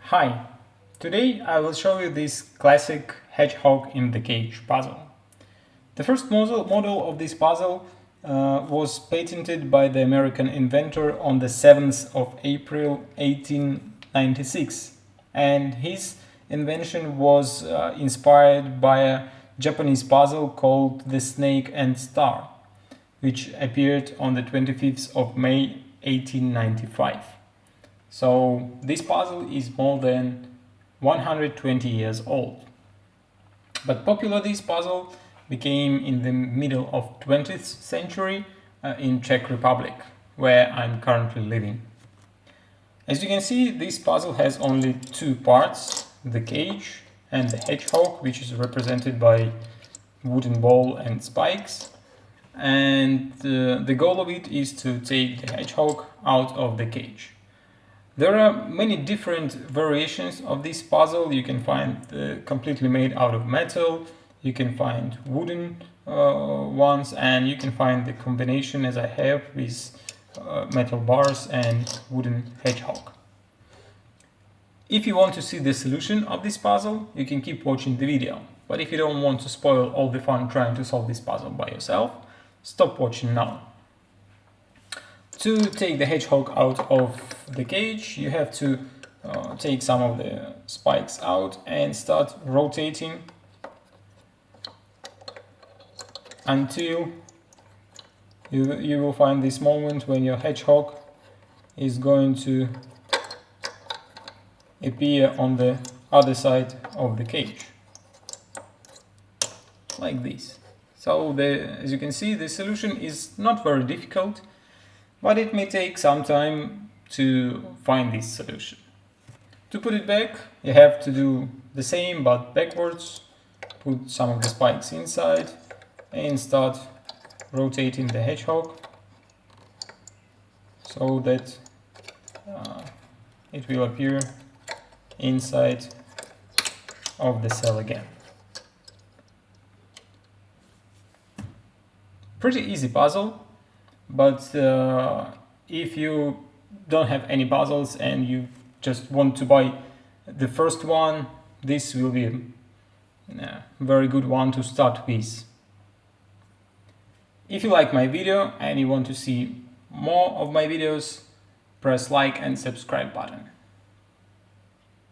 Hi, today I will show you this classic hedgehog in the cage puzzle. The first model of this puzzle was patented by the American inventor on the 7th of April 1896, and his invention was inspired by a Japanese puzzle called the Snake and Star, which appeared on the 25th of May 1895. So this puzzle is more than 120 years old. But popular this puzzle became in the middle of 20th century in Czech Republic, where I'm currently living. As you can see, this puzzle has only two parts, the cage and the hedgehog, which is represented by wooden ball and spikes. And the goal of it is to take the hedgehog out of the cage. There are many different variations of this puzzle. You can find completely made out of metal, you can find wooden ones, and you can find the combination as I have with metal bars and wooden hedgehog. If you want to see the solution of this puzzle, you can keep watching the video. But if you don't want to spoil all the fun trying to solve this puzzle by yourself, stop watching now. To take the hedgehog out of the cage, you have to take some of the spikes out and start rotating until you will find this moment when your hedgehog is going to appear on the other side of the cage, like this. So as you can see, the solution is not very difficult, but it may take some time to find this solution. To put it back, you have to do the same but backwards. Put some of the spikes inside and start rotating the hedgehog so that it will appear inside of the cell again. Pretty easy puzzle. But if you don't have any puzzles and you just want to buy the first one, this will be a very good one to start with. If you like my video and you want to see more of my videos, press like and subscribe button.